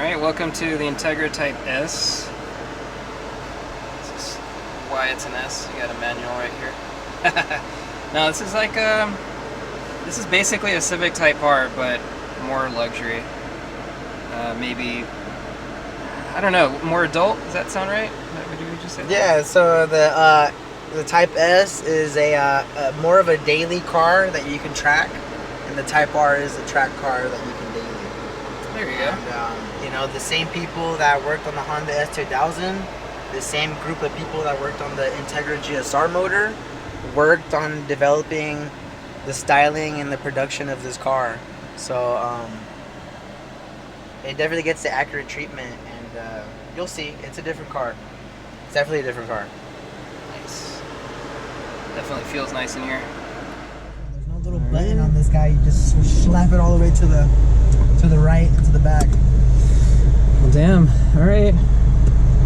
Alright, welcome to the Integra Type S. This is why it's an S. You got a manual right here. Now this is like this is basically a Civic Type R, but more luxury. Maybe, I don't know, more adult? Does that sound right? What did you just say? Yeah, so the Type S is a more of a daily car that you can track, and the Type R is a track car that you can daily. There you go. And, you know, the same people that worked on the Honda S2000, the same group of people that worked on the Integra GSR motor, worked on developing the styling and the production of this car. So it definitely gets the accurate treatment, and you'll see, it's a different car. It's definitely a different car. Nice. Definitely feels nice in here. There's no little button on this guy. You just slap it all the way to the right and to the back. Well, damn. All right.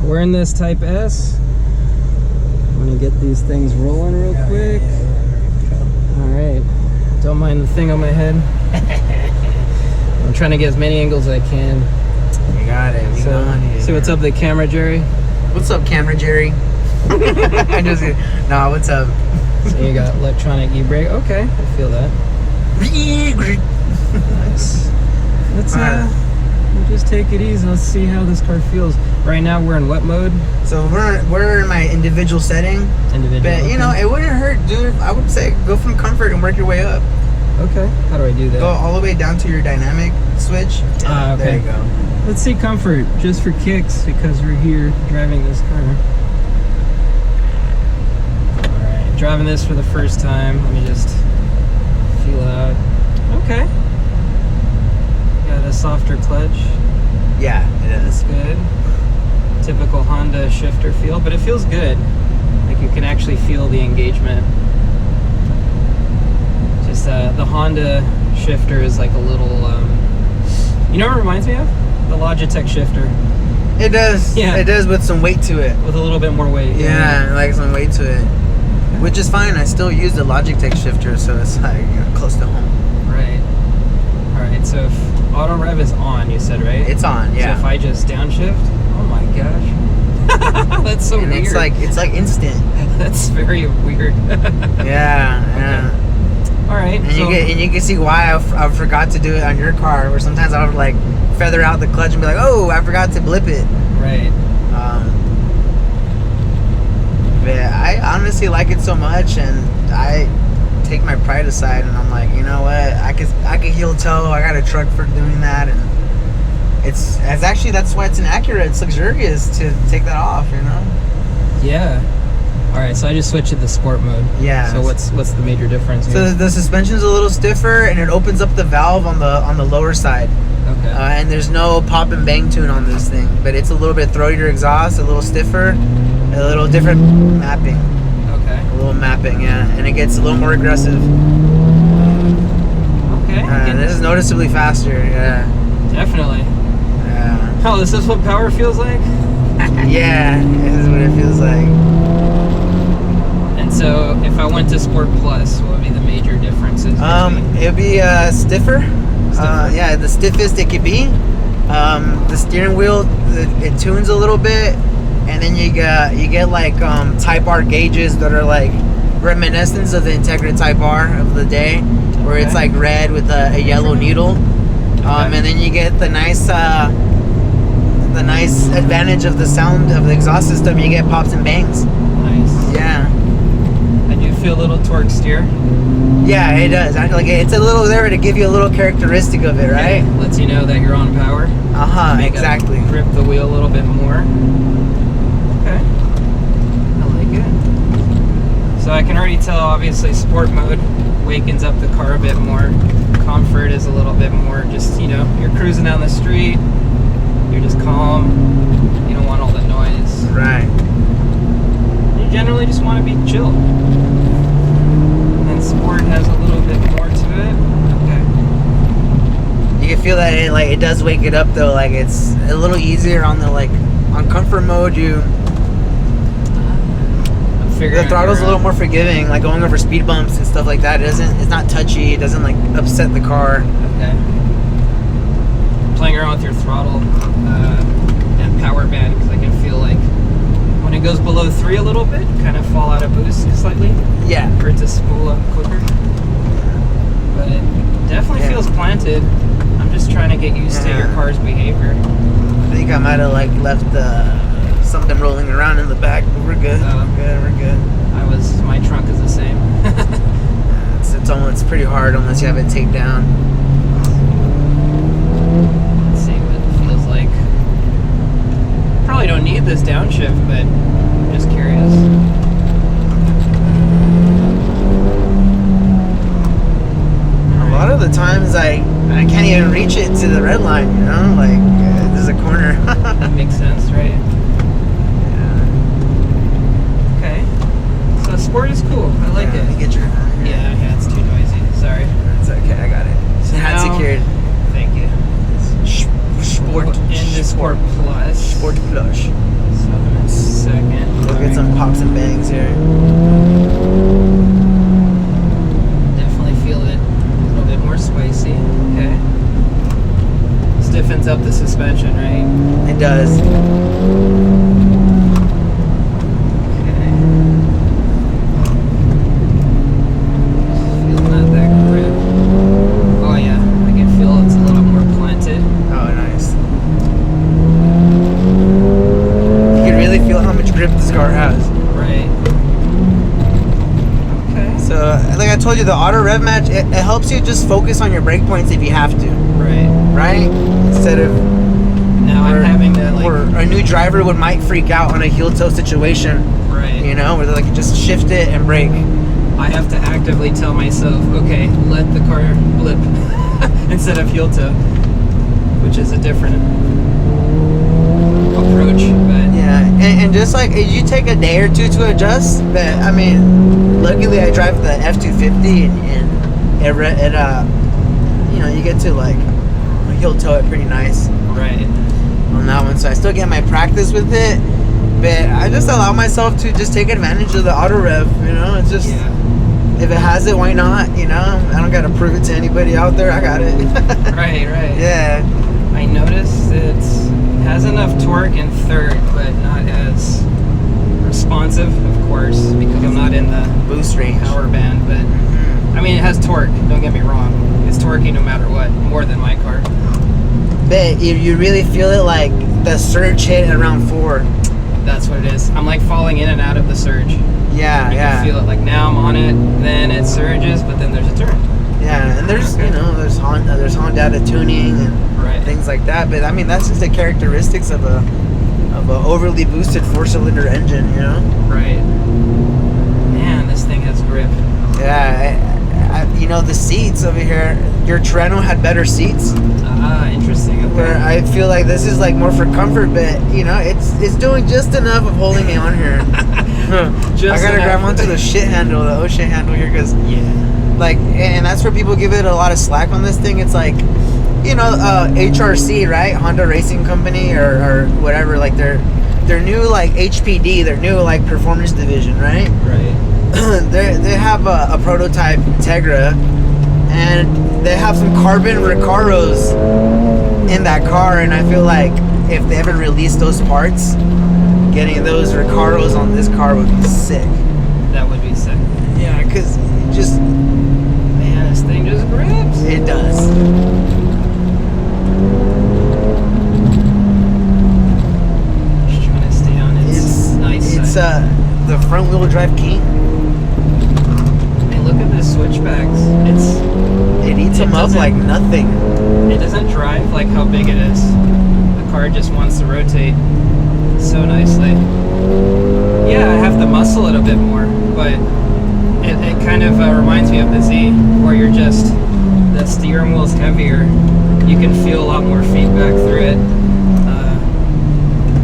We're in this Type S. I'm gonna get these things rolling real quick. All right. Don't mind the thing on my head. I'm trying to get as many angles as I can. You got it. See what's up, the camera, Jerry? What's up, camera, Jerry? Nah, what's up? So you got electronic e-brake. Okay, I feel that. Nice. Let's we'll just take it easy. Let's see how this car feels. Right now we're in what mode? So we're in my individual setting. Individual. But you know, it wouldn't hurt, dude. I would say go from comfort and work your way up. Okay. How do I do that? Go all the way down to your dynamic switch. Okay. There you go. Let's see comfort, just for kicks, because we're here driving this car. Alright, driving this for the first time. Let me just feel out. Okay. Got a softer clutch. Yeah, it is. Good. Typical Honda shifter feel, but it feels good. Like you can actually feel the engagement. Just the Honda shifter is like a little, you know what it reminds me of? The Logitech shifter. It does. Yeah. It does, with some weight to it. With a little bit more weight. Yeah, like some weight to it. Which is fine. I still use the Logitech shifter, so it's like, you know, close to home. Right. Alright, so if auto rev is on, you said, right? It's on, yeah. So if I just downshift, oh my gosh. That's so and weird. It's like instant. That's very weird. Yeah. Okay. Alright. And you can see why I forgot to do it on your car, where sometimes I would like feather out the clutch and be like, oh, I forgot to blip it. Right. But I honestly like it so much, and I take my pride aside, and I'm like, you know what, I could heel toe. I got a truck for doing that, and it's actually, that's why it's an Acura. It's luxurious to take that off, you know. Yeah. Alright, so I just switched to the sport mode. Yeah. So what's the major difference here? So the suspension's a little stiffer, and it opens up the valve on the lower side. Okay. And there's no pop and bang tune on this thing, but it's a little bit throatier exhaust, a little stiffer, a little different mapping. Okay. A little mapping, yeah, and it gets a little more aggressive. Okay. And this is noticeably faster, yeah. Definitely. Yeah. Oh, this is what power feels like? Yeah, this is what it feels like. And so, if I went to Sport Plus, what would be the major differences? It would be stiffer. Yeah, the stiffest it could be. The steering wheel, it tunes a little bit, and then you get like Type R gauges that are like reminiscent of the Integra Type R of the day, where it's like red with a yellow needle. And then you get the nice advantage of the sound of the exhaust system. You get pops and bangs. Nice. Yeah. I do feel a little torque steer. Yeah, it does. Like it's a little there to give you a little characteristic of it, right? Yeah, lets you know that you're on power. Exactly. Grip the wheel a little bit more. Okay. I like it. So I can already tell, obviously, sport mode wakens up the car a bit more. Comfort is a little bit more just, you know, you're cruising down the street, you're just calm, you don't want all the noise. Right. You generally just want to be chill. And sport has a little bit more to it. Okay. You can feel that it does wake it up though. Like it's a little easier on on comfort mode. The throttle's a little more forgiving, like going over speed bumps and stuff like that. It's not touchy. It doesn't like upset the car. Okay. playing around with your throttle and power band because I can feel like when it goes below 3 a little bit, kind of fall out of boost slightly. Yeah. For it to spool up quicker. But it definitely feels planted. I'm just trying to get used to your car's behavior. I think I might have like left something rolling around in the back, but we're good. We're good. My trunk is the same. It's pretty hard unless you have it taped down. Let's see what it feels like. Probably don't need this downshift, but I'm just curious. A lot of the times I can't even reach it to the red line, you know? Like, there's a corner. That makes sense, right? Yeah. Okay. So Sport is cool. I like it. Let me get your... Yeah, it's too noisy. Sorry. It's okay, I got it. So Hand now, secured. thank you. Sport. In the Sport Plus. Sport Plus. So in a second. We'll get some pops and bangs here. Definitely feel it a little bit more spicy. Okay. Stiffens up the suspension, right? It does. Okay. Feeling out that grip. Oh yeah, I can feel it's a little more planted. Oh, nice. You can really feel how much grip this car has. Right. Okay. So, like I told you, the auto rev match, it helps you just focus on your brake points if you have to. Right. Right? Instead of... Now I'm having to like... Or a new driver might freak out on a heel toe situation. Right. You know, where they're like, just shift it and brake. I have to actively tell myself, okay, let the car blip instead of heel toe, which is a different approach. But Yeah, and just like, you take a day or two to adjust, but I mean, luckily I drive the F-250 and it you know, you get to like heel toe it pretty nice right. on that one. So I still get my practice with it, but I just allow myself to just take advantage of the auto rev. You know, it's just if it has it, why not? You know, I don't gotta prove it to anybody out there. I got it. Right. Yeah. I noticed it has enough torque in third, but not as responsive, of course, because I'm not in the Boost range. power band. But I mean, it has torque. Don't get me wrong. It's torquey no matter what, more than my car. But you really feel it like the surge hit at around 4. That's what it is. I'm like falling in and out of the surge. Yeah, You can feel it. Like now I'm on it, then it surges, but then there's a turn. Yeah, and there's you know there's Honda tuning and things like that. But I mean that's just the characteristics of a overly boosted 4-cylinder engine, you know. Right. Man, this thing has grip. Yeah, you know the seats over here. Your Terreno had better seats. Ah, interesting. Okay. Where I feel like this is like more for comfort, but you know it's doing just enough of holding me on here. I gotta grab onto the shit handle, the shit handle here, because like, and that's where people give it a lot of slack on this thing. It's like, you know, HRC, right? Honda Racing Company or whatever. Like their new like HPD, their new like performance division, right? Right. They have a prototype Integra, and they have some carbon Recaros in that car, and I feel like if they ever release those parts, getting those Recaros on this car would be sick. That would be sick. Yeah, because just... Man, this thing just grips. It does. Just trying to stay on its nice side. It's the front wheel drive king. Hey, look at the switchbacks. It eats them up like nothing. It doesn't drive like how big it is. The car just wants to rotate so nicely. Yeah, I have to muscle it a bit more, but it kind of reminds me of the Z, where you're just, the steering wheel's heavier. You can feel a lot more feedback through it.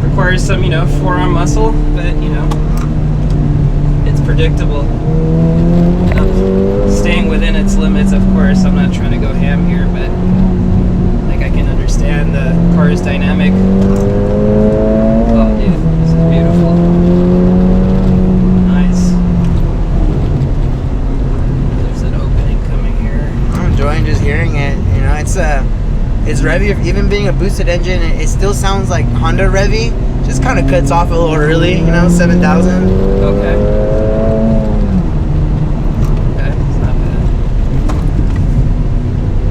Requires some, you know, forearm muscle, but you know, it's predictable. Staying within its limits, of course. I'm not trying to go ham here, but like I can understand the car's dynamic. Oh, dude, this is beautiful. Nice. There's an opening coming here. I'm enjoying just hearing it. You know, it's revvy even being a boosted engine, it still sounds like Honda Revy. Just kind of cuts off a little early, you know, 7,000. Okay. Okay, it's not bad.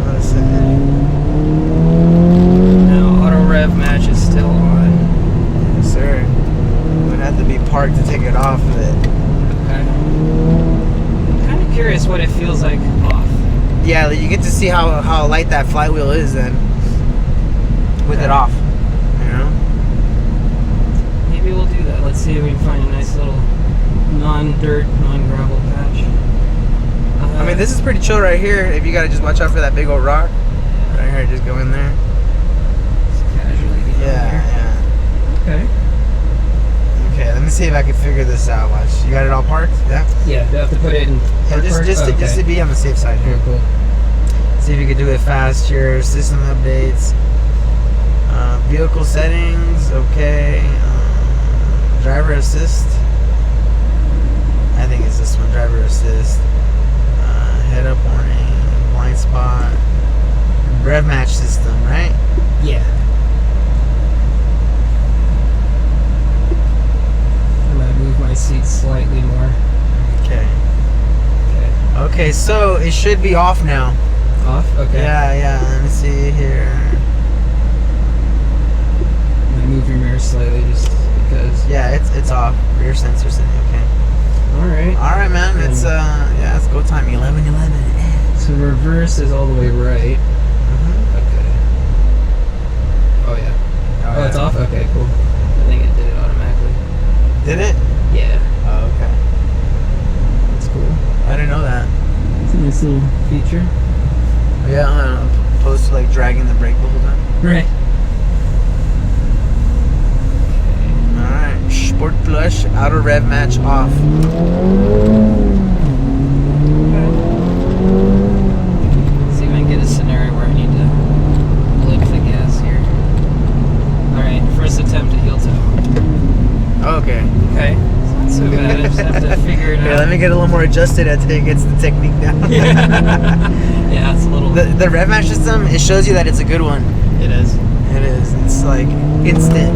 Let's see. Now, auto rev match is still on. Yes, sir. I'm gonna have to be parked to take it off of it. Okay. I'm kind of curious what it feels like off. Yeah, you get to see how light that flywheel is then with it off. You know? Maybe we'll do that. Let's see if we can find a nice little non-dirt, non-gravel patch. I mean, this is pretty chill right here. If you gotta just watch out for that big old rock. Right here, just go in there. Just casually get Yeah, in here. Okay. Okay, let me see if I can figure this out. Watch. You got it all parked? Yeah? Yeah, do I have to put it in park? Just to be on the safe side here. Okay, cool. See if you can do it fast here. System updates. Vehicle settings. Okay. Driver assist. I think it's this one. Driver assist. Head up warning. Blind spot. Rev match system, right? Yeah. I'm gonna move my seat slightly more. Okay. Okay. Okay, so it should be off now. Off? Okay. Yeah. Let me see here. I'm gonna move your mirror slightly just because. Yeah, it's off. Rear sensor setting. Okay. Alright. All right, man. It's it's go time. 11:11. So reverse is all the way right. Okay. Oh yeah. Oh, it's off? Okay, cool. I think it did it automatically. Did it? Yeah. Oh, okay. That's cool. I didn't know that. It's a nice little feature. Yeah, opposed to like dragging the brake the whole time. Right. All right. Sport Plus auto rev match off. See if I can get a scenario where I need to lick the gas here. Alright, first attempt at heel toe. Okay. Okay. It's not so bad. I just have to figure it out. Here, let me get a little more adjusted until it gets the technique down. Yeah, it's a little. The rev match system, it shows you that it's a good one. It is. It is. It's like instant.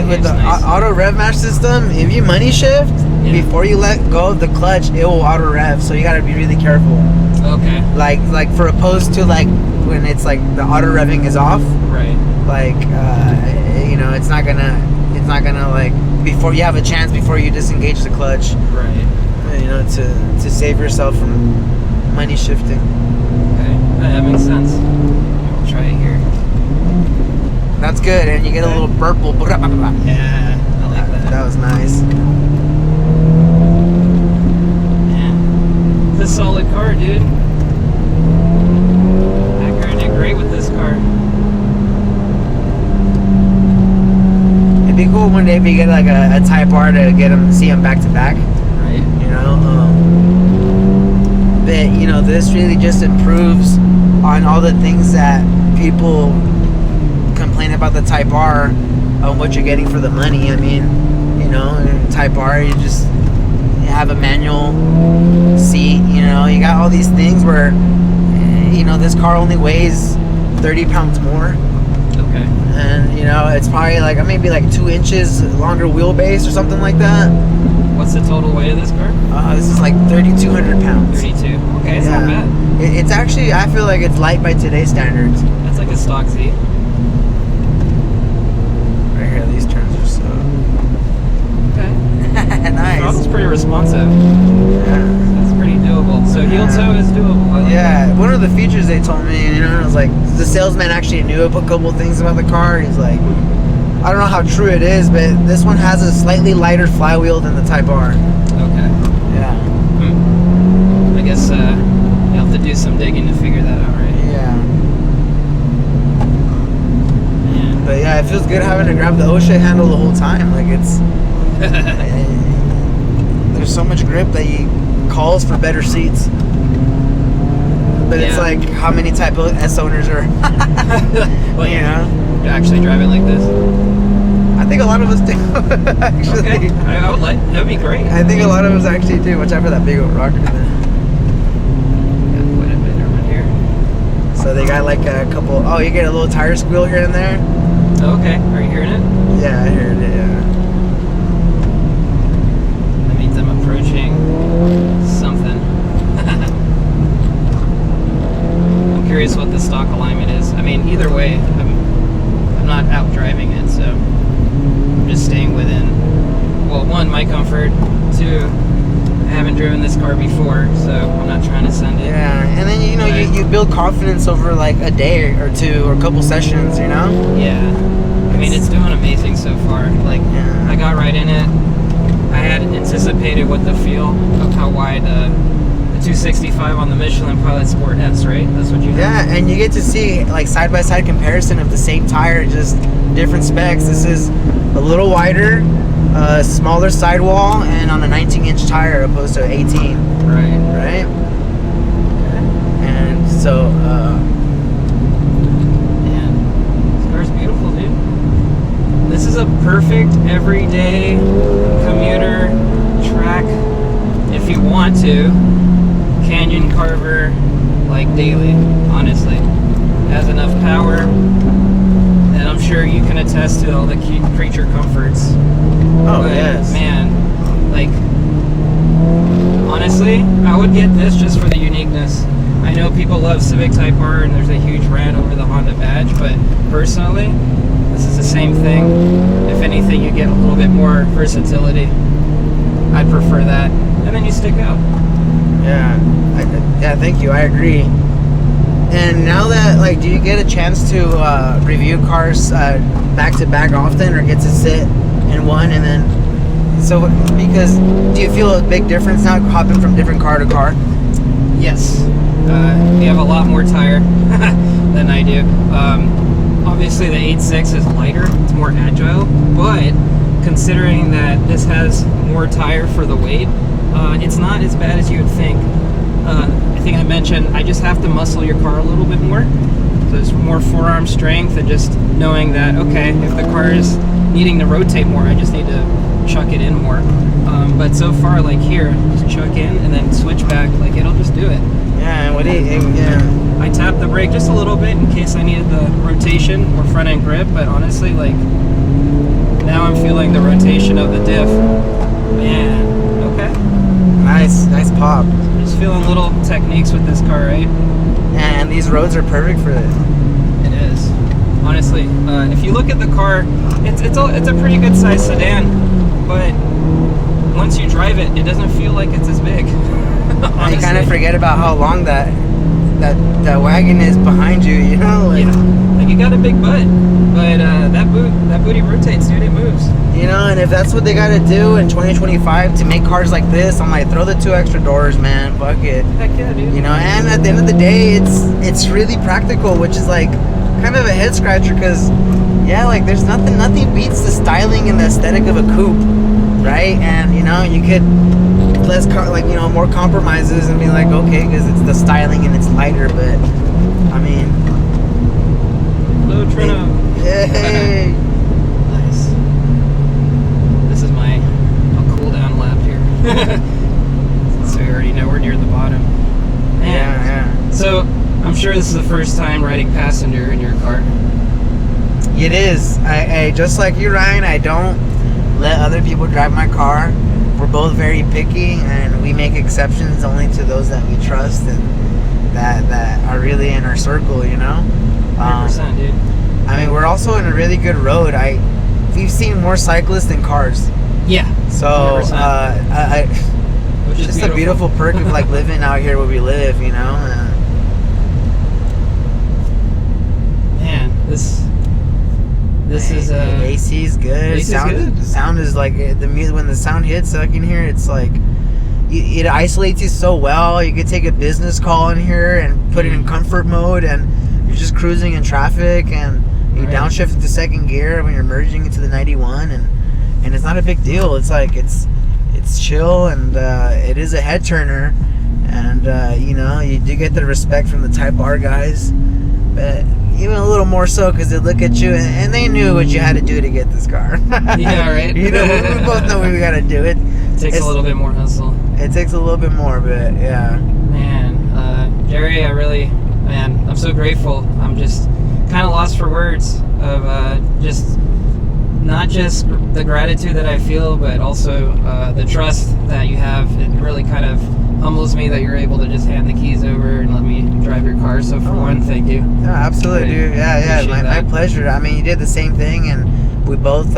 With the nice. auto rev match system, if you money shift before you let go of the clutch, it will auto rev. So you gotta be really careful. Okay. Like for opposed to like when it's like the auto revving is off. Right. Like you know, it's not gonna like before you have a chance before you disengage the clutch. Right. You know, to save yourself from money shifting. Okay. That makes sense. We'll try it here. That's good, and you get a little purple. Yeah, I like that. That was nice. Yeah. It's a solid car, dude. Acura did great with this car. It'd be cool one day if you get like a Type R to see them back to back. Right. You know, but you know, this really just improves on all the things that people complain about the Type R, on what you're getting for the money. I mean, you know, in Type R, you have a manual seat. You know, you got all these things where, you know, this car only weighs 30 pounds more. Okay. And you know, it's probably like maybe like 2 inches longer wheelbase or something like that. What's the total weight of this car? This is like 3,200 pounds. 32. Okay, it's not bad. It's actually, I feel like it's light by today's standards. That's like a stock Z. Right here, these turns are so Okay. nice. Throttle's pretty responsive. Yeah. That's pretty doable. So heel toe is doable. I like Yeah, one of the features they told me, you know, it was like the salesman actually knew a couple things about the car. He's like, I don't know how true it is, but this one has a slightly lighter flywheel than the Type R. Okay. Yeah. I guess you'll have to do some digging to figure that out, right? Yeah. Yeah. But yeah, it feels good having to grab the OSHA handle the whole time. Like it's, there's so much grip that he calls for better seats. But it's like, how many Type S owners are, well, you know? You actually drive it like this? I think a lot of us do, actually. Okay. I would like, that would be great. I think a lot of us actually do. Watch out for that big old rocker there. They got like a couple. Oh, you get a little tire squeal here and there. Okay, are you hearing it? Yeah, I heard it. Yeah. That means I'm approaching something. I'm curious what the stock alignment is. I mean, either way, I'm not out driving it, so I'm just staying within. Well, one, my comfort. Two, I haven't driven this car before, so I'm not trying to send it. Yeah, and then you build confidence over like a day or two or a couple sessions, you know? Yeah. I mean, it's doing amazing so far. Like, Yeah. I got right in it. I had anticipated what the feel of how wide the 265 on the Michelin Pilot Sport S, right? That's what you have. Yeah, and you get to see like side-by-side comparison of the same tire, just different specs. This is a little wider, smaller sidewall, and on a 19-inch tire opposed to 18. Right. Right? And so, Man, this car's beautiful, dude. This is a perfect everyday commuter track if you want to. Canyon carver like daily, honestly. It has enough power, and I'm sure you can attest to all the creature comforts. oh But, yes. man, like, honestly, I would get this just for the uniqueness. I know people love Civic Type R and there's a huge rant over the Honda badge, but personally, this is the same thing. If anything, you get a little bit more versatility. I'd prefer that. And then you stick out. Yeah, yeah. Thank you. I agree. And now that, like, do you get a chance to review cars back to back often, or get to sit in one and then? So, because do you feel a big difference now hopping from different car to car? Yes. You have a lot more tire than I do. Obviously, the 8.6 is lighter. It's more agile. But considering that this has more tire for the weight, it's not as bad as you would think. I think I mentioned I just have to muscle your car a little bit more. So there's more forearm strength and just knowing that, okay, if the car is needing to rotate more, I just need to chuck it in more. But so far, like here, just chuck in and then switch back, like it'll just do it. Yeah, what do you? Yeah. I tapped the brake just a little bit in case I needed the rotation or front end grip, but honestly, like, now I'm feeling the rotation of the diff. Man, okay. Nice pop. Just feeling little techniques with this car, right? And these roads are perfect for it. It is. Honestly, if you look at the car, it's a pretty good sized sedan, but once you drive it, it doesn't feel like it's as big. You kind of forget about how long that wagon is behind you, you know? Like, yeah, like you got a big butt, but that booty rotates, dude. It moves. you know, and if that's what they got to do in 2025 to make cars like this, I'm like, throw the 2 extra doors, man. Fuck it. Heck yeah, dude. You know, and at the end of the day, it's really practical, which is like kind of a head scratcher, because yeah, like there's nothing beats the styling and the aesthetic of a coupe, right? And you know, you could more compromises and be like, okay, because it's the styling and it's lighter, but I mean, Hello, Trino. hey. Nice. This is my cool down lap here. So we already know we're near the bottom. Man. Yeah. So I'm sure this is the first time riding passenger in your car. It is. I just like you, Ryan, I don't let other people drive my car. We're both very picky, and we make exceptions only to those that we trust and that are really in our circle, you know? 100%, dude. I mean, we're also in a really good road. We've seen more cyclists than cars. Yeah. So, Which is just a beautiful perk of like living out here where we live, you know? Man, this is AC is good. AC is good. The sound is like the music. When the sound hits, I can hear it's like it isolates you so well. You could take a business call in here and put it in comfort mode, and you're just cruising in traffic, and you downshift into second gear when you're merging into the 91, and it's not a big deal. It's like it's chill, and it is a head turner, and you know, you do get the respect from the Type R guys, but even a little more so because they look at you and they knew what you had to do to get this car. Yeah, right. You know, we both know we got to do it. Takes a little bit more hustle. It takes a little bit more, but yeah. Man, Jerry, I man, I'm so grateful. I'm just kind of lost for words of just not just the gratitude that I feel, but also the trust that you have. It really kind of humbles me that you're able to just hand the keys over and let me drive your car. So for one, thank you. Yeah, absolutely, dude. Yeah, my pleasure. I mean, you did the same thing, and we both,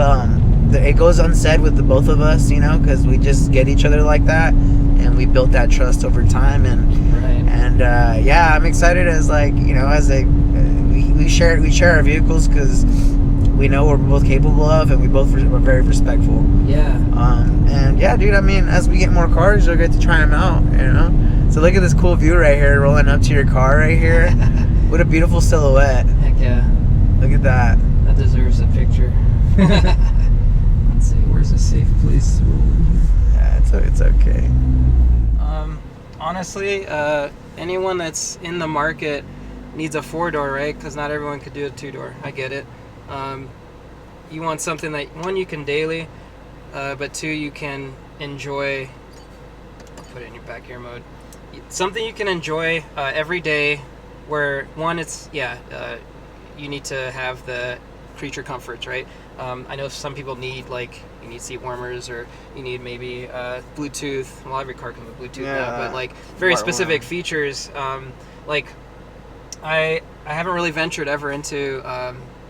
it goes unsaid with the both of us, you know, because we just get each other like that, and we built that trust over time, and yeah, I'm excited as like, you know, as we share our vehicles because we know we're both capable of, and we both are very respectful. Yeah. And yeah, dude, I mean, as we get more cars, you'll get to try them out, you know? So look at this cool view right here, rolling up to your car right here. What a beautiful silhouette. Heck yeah. Look at that. That deserves a picture. Let's see, where's a safe place to roll in here? Yeah, it's okay. Honestly, anyone that's in the market needs a 4-door, right? Because not everyone could do a 2-door. I get it. You want something that, one, you can daily, but two, you can enjoy. I'll put it in your back gear mode. Something you can enjoy every day, where one, it's you need to have the creature comforts, right? I know some people need, like, you need seat warmers, or you need maybe Bluetooth. Well, every car comes with Bluetooth now, but like very specific features. Like I haven't really ventured ever into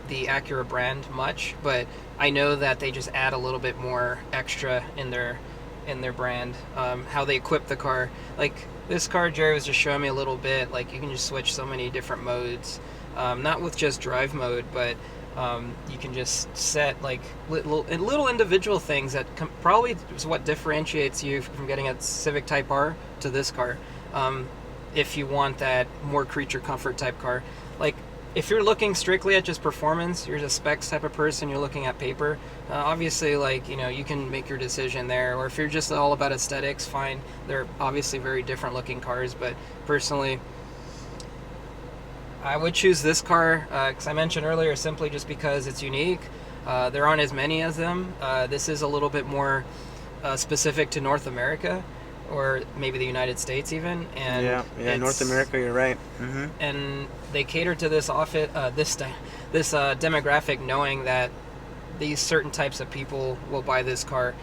the Acura brand much, but I know that they just add a little bit more extra in their brand, how they equip the car. Like this car, Jerry was just showing me a little bit, like you can just switch so many different modes, not with just drive mode, but you can just set like little individual things that probably is what differentiates you from getting a Civic Type R to this car. If you want that more creature comfort type car, like if you're looking strictly at just performance, you're a specs type of person, you're looking at paper, obviously, like, you know, you can make your decision there. Or if you're just all about aesthetics, fine. They're obviously very different looking cars, but personally, I would choose this car, because I mentioned earlier, simply just because it's unique. There aren't as many as them. This is a little bit more specific to North America, or maybe the United States even. And yeah, North America, you're right. Mm-hmm. And they cater to this demographic, knowing that these certain types of people will buy this car,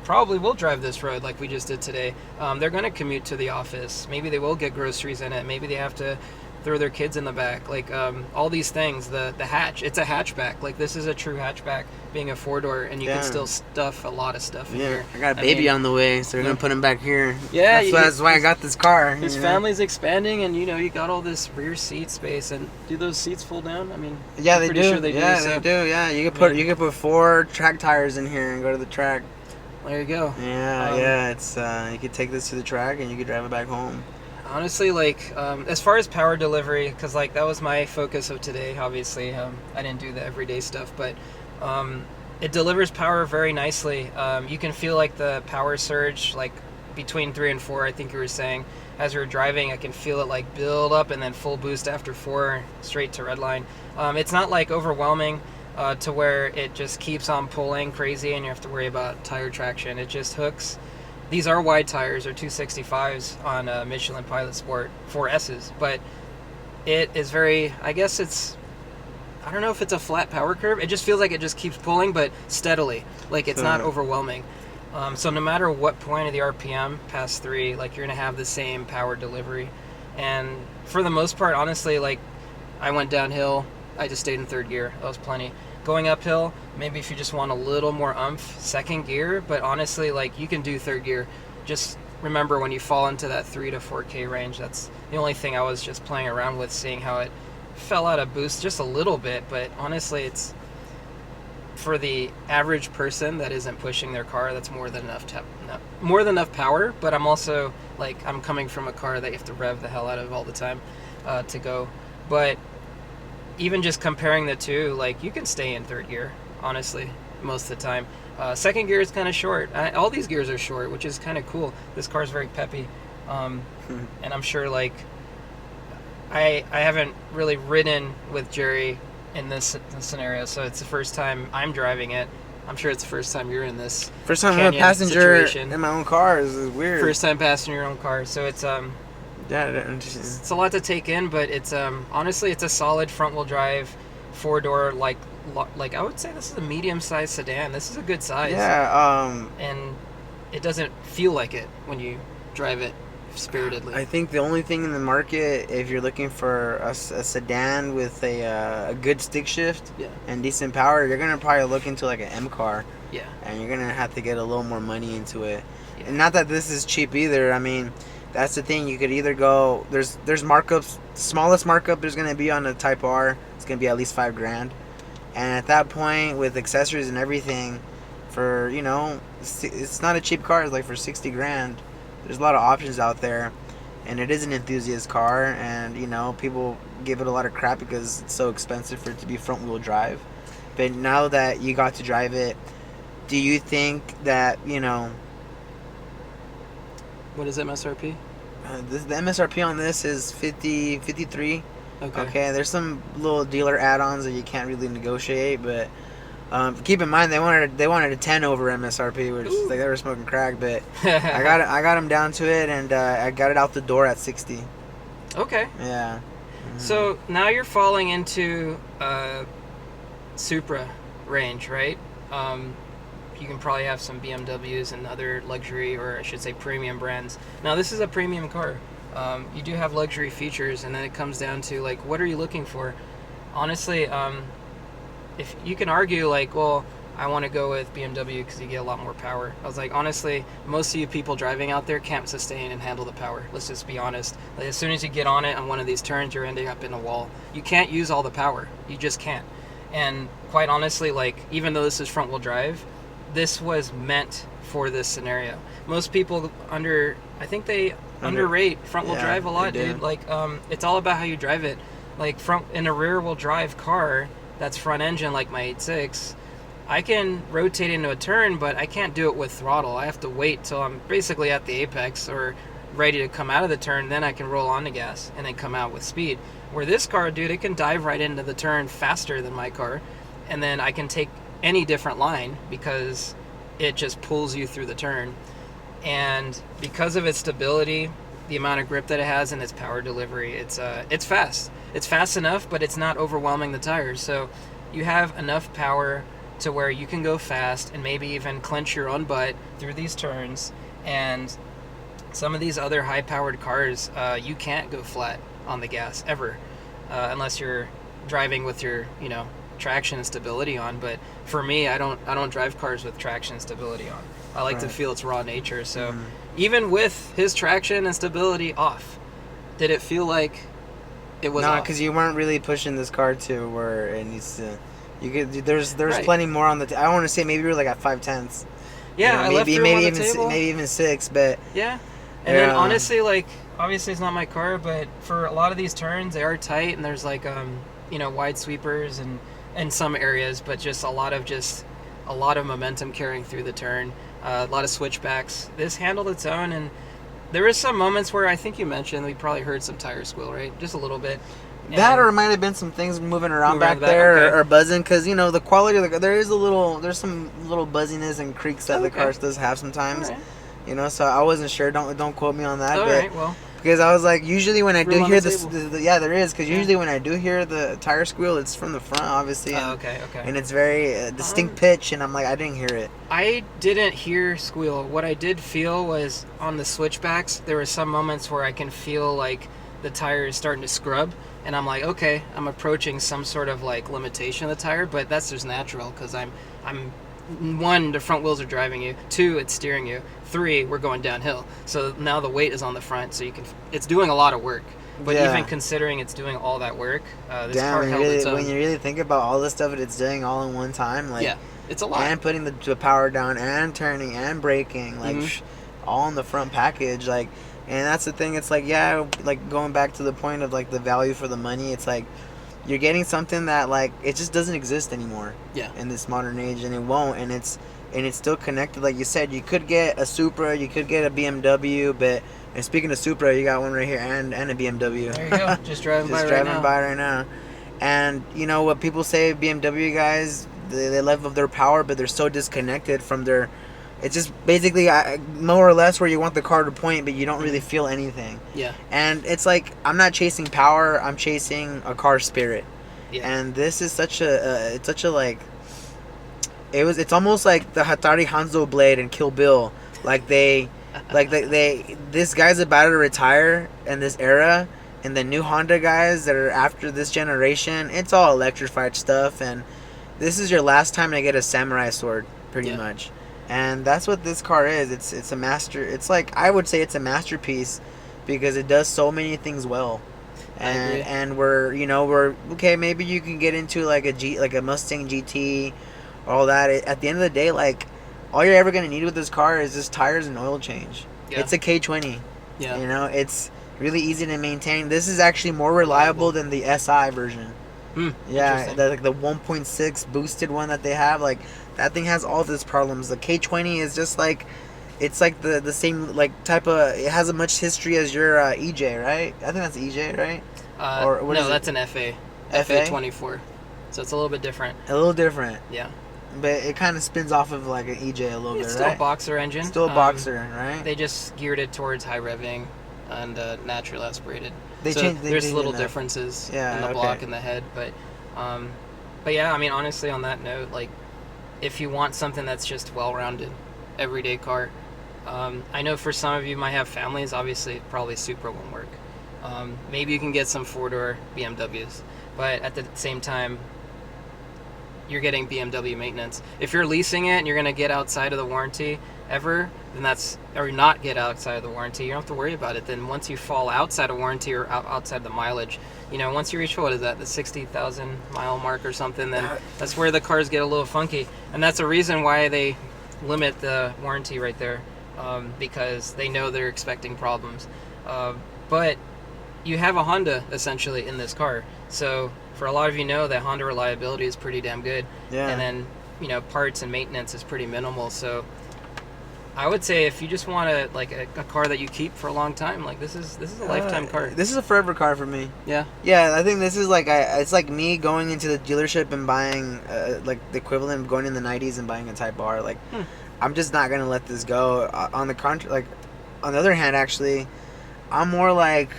probably will drive this road like we just did today. They're going to commute to the office. Maybe they will get groceries in it. Maybe they have to throw their kids in the back. Like all these things, the hatch, it's a hatchback. Like this is a true hatchback, being a 4-door, and you can still stuff a lot of stuff in here. I got a baby on the way, so we're gonna put him back here. Yeah, that's why I got this car. His family's expanding, and you got all this rear seat space. And do those seats fold down? I mean, yeah, they do. Sure they do. They do. Yeah, you can put 4 track tires in here and go to the track. There you go. Yeah, it's you could take this to the track and you could drive it back home. Honestly, like, as far as power delivery, because, like, that was my focus of today, obviously. I didn't do the everyday stuff, but it delivers power very nicely. You can feel, like, the power surge, like, between 3 and 4, I think you were saying. As you're driving, I can feel it, like, build up and then full boost after 4, straight to red line. It's not, like, overwhelming to where it just keeps on pulling crazy and you have to worry about tire traction. It just hooks. These are wide tires, or 265s on Michelin Pilot Sport 4S's, but it is very, I don't know if it's a flat power curve. It just feels like it just keeps pulling, but steadily. Like, it's not overwhelming. So no matter what point of the RPM, past 3, like, you're going to have the same power delivery. And for the most part, honestly, like, I went downhill. I just stayed in 3rd gear. That was plenty. Going uphill, maybe if you just want a little more oomph, 2nd gear, but honestly, like, you can do 3rd gear. Just remember, when you fall into that 3 to 4K range, that's the only thing I was just playing around with, seeing how it fell out of boost just a little bit. But honestly, it's for the average person that isn't pushing their car, that's more than enough power. But I'm also, like, I'm coming from a car that you have to rev the hell out of all the time to go. But even just comparing the two, like, you can stay in 3rd gear, honestly, most of the time. 2nd gear is kind of short. All these gears are short, which is kind of cool. This car is very peppy. And I'm sure, like, I haven't really ridden with Jerry in this scenario, so it's the first time I'm driving it. I'm sure it's the first time you're in this. First time I'm a passenger situation. In my own car is weird. First time passing your own car. So it's Yeah, It's a lot to take in, but it's honestly it's a solid front wheel drive, 4-door like I would say this is a medium sized sedan. This is a good size. yeah. And it doesn't feel like it when you drive it spiritedly. I think the only thing in the market, if you're looking for a sedan with a good stick shift Yeah. and decent power, you're gonna probably look into like an M car, Yeah. and you're gonna have to get a little more money into it. Yeah. And not that this is cheap either. I mean, that's the thing. You could either go there's markups. Smallest markup there's gonna be on a Type R. It's gonna be at least $5,000, and at that point with accessories and everything, for it's not a cheap car. It's like for $60,000. There's a lot of options out there, and it is an enthusiast car, and people give it a lot of crap because it's so expensive for it to be front wheel drive. But now that you got to drive it, do you think that What is MSRP? the MSRP on this is 53? Okay. There's some little dealer add-ons that you can't really negotiate, but keep in mind they wanted a 10 over MSRP, which is like they were smoking crack. But I got them down to it, and I got it out the door at 60. Okay. Yeah. So now you're falling into Supra range, right? You can probably have some BMWs and other luxury, or I should say premium brands. Now this is a premium car. You do have luxury features, and then it comes down to like, what are you looking for? Honestly, if you can argue like, well, I want to go with BMW because you get a lot more power. I was like, honestly, most of you people driving out there can't sustain and handle the power. Let's just be honest. Like, as soon as you get on it on one of these turns, you're ending up in a wall. You can't use all the power. You just can't. And quite honestly, like, even though this is front wheel drive, this was meant for this scenario. Most people I think they underrate front wheel drive a lot, dude. Like, it's all about how you drive it. Like, in a rear wheel drive car that's front engine like my 8.6, I can rotate into a turn, but I can't do it with throttle. I have to wait till I'm basically at the apex or ready to come out of the turn, then I can roll on the gas and then come out with speed. Where this car, dude, it can dive right into the turn faster than my car, and then I can take any different line because it just pulls you through the turn. And because of its stability, the amount of grip that it has, and its power delivery, it's fast. It's fast enough, but it's not overwhelming the tires. So you have enough power to where you can go fast and maybe even clench your own butt through these turns. And some of these other high-powered cars, you can't go flat on the gas ever, unless you're driving with your traction and stability on. But for me, I don't drive cars with traction and stability on. I like to feel its raw nature. So even with his traction and stability off, did it feel like it was off? No, because you weren't really pushing this car to where it needs to. You could. There's plenty more on the. I want to say maybe we were like at 5/10. Yeah, I left room on the table. Maybe even 6, but yeah. And then honestly, like, obviously it's not my car, but for a lot of these turns, they are tight, and there's like wide sweepers and some areas, but just a lot of momentum carrying through the turn, a lot of switchbacks. This handled its own, and there is some moments where I think you mentioned we probably heard some tire squeal, right? Just a little bit. That, or it might have been some things moving around back there, okay. or buzzing, because the quality of there's some little buzziness and creaks that the car does have sometimes. Right. So I wasn't sure. Don't quote me on that. All right, well. Because I was like, usually when I do hear this, yeah, there is. Because usually when I do hear the tire squeal, it's from the front, obviously. Okay. And it's very distinct pitch, and I'm like, I didn't hear it. I didn't hear squeal. What I did feel was on the switchbacks, there were some moments where I can feel like the tire is starting to scrub, and I'm like, okay, I'm approaching some sort of like limitation of the tire, but that's just natural because I'm 1, the front wheels are driving you. 2, it's steering you. 3, we're going downhill. So now the weight is on the front, so it's doing a lot of work. But even considering it's doing all that work, this car held its own. When you really think about all the stuff that it's doing all in one time, like, yeah, it's a lot. And putting the power down, and turning, and braking, like all in the front package, like. And that's the thing. It's like, yeah, like going back to the point of like the value for the money. It's like you're getting something that like it just doesn't exist anymore. Yeah. In this modern age, and it won't. And it's still connected. Like you said, you could get a Supra, you could get a BMW, but and speaking of Supra, you got one right here and a BMW. There you go. Just driving by right now. And what people say, BMW guys, they love their power, but they're so disconnected from their It's just basically more or less where you want the car to point, but you don't really feel anything. Yeah. And it's like I'm not chasing power; I'm chasing a car spirit. Yeah. And this is such a it's such a like it's almost like the Hatari Hanzo blade and Kill Bill. Like they this guy's about to retire in this era, and the new Honda guys that are after this generation, it's all electrified stuff, and this is your last time to get a samurai sword, pretty much. And that's what this car is. It's a master. It's like I would say it's a masterpiece because it does so many things well. And we're okay. Maybe you can get into like a Mustang GT, all that. At the end of the day, like all you're ever gonna need with this car is just tires and oil change. Yeah. It's a K20. Yeah. It's really easy to maintain. This is actually more reliable than the SI version. Yeah, the 1.6 boosted one that they have, like that thing has all these problems. The K20 is just like, it's like the same like type of. It has as much history as your EJ, right? I think that's EJ, right? Or what no, that's an FA. FA 24. So it's a little bit different. A little different. Yeah. But it kind of spins off of like an EJ a little bit, right? It's still a boxer engine. Still a boxer, right? They just geared it towards high revving and natural aspirated. There's little differences in the block and the head, but yeah, I mean, honestly, on that note, like, if you want something that's just well-rounded, everyday car, I know for some of you might have families. Obviously, probably Supra won't work. Maybe you can get some four-door BMWs, but at the same time, you're getting BMW maintenance. If you're leasing it and you're gonna get outside of the warranty ever, then or not get outside of the warranty, you don't have to worry about it. Then once you fall outside of warranty or outside the mileage, once you reach, what is that, the 60,000 mile mark or something, then that's where the cars get a little funky. And that's a reason why they limit the warranty right there, because they know they're expecting problems. But you have a Honda essentially in this car, so for a lot of that Honda reliability is pretty damn good. Yeah. And then parts and maintenance is pretty minimal. So I would say if you just want a car that you keep for a long time, like this is a lifetime car. This is a forever car for me. Yeah. Yeah, I think this is like it's like me going into the dealership and buying like the equivalent of going in the 90s and buying a Type R. Like I'm just not gonna let this go. On the other hand, actually, I'm more like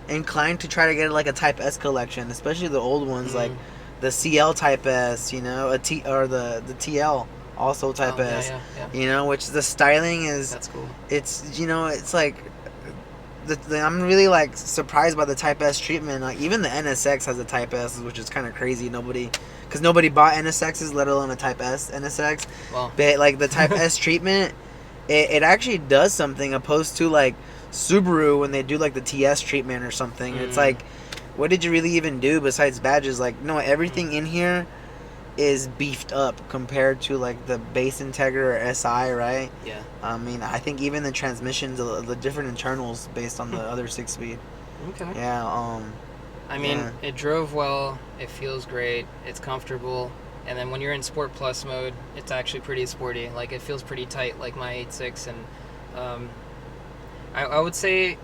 inclined to try to get like a Type S collection, especially the old ones, like the CL Type S, or the TL also Type S, which the styling is. That's cool. It's it's like I'm really like surprised by the Type S treatment. Like even the NSX has a Type S, which is kind of crazy. Because nobody bought NSXs, let alone a Type S NSX. Well, but like the Type S treatment, it actually does something opposed to like Subaru when they do like the TS treatment or something. It's like, what did you really even do besides badges? Like, no, everything in here is beefed up compared to like the base Integra or SI, right? Yeah. I mean, I think even the transmissions, the different internals based on the other 6-speed. Okay. Yeah. I mean, it drove well. It feels great. It's comfortable. And then when you're in Sport Plus mode, it's actually pretty sporty. Like it feels pretty tight, like my 8.6. And I would say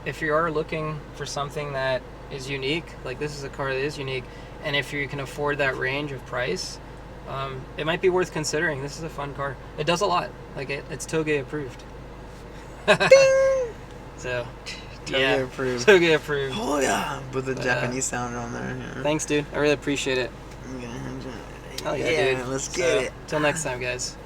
if you are looking for something that is unique, like this is a car that is unique, and if you can afford that range of price, it might be worth considering. This is a fun car. It does a lot. Like it's Toge approved. So, Toge approved. Toge approved. Oh yeah, with the Japanese sound on there. Yeah. Thanks, dude. I really appreciate it. Oh yeah, dude. Let's get it. Till next time, guys.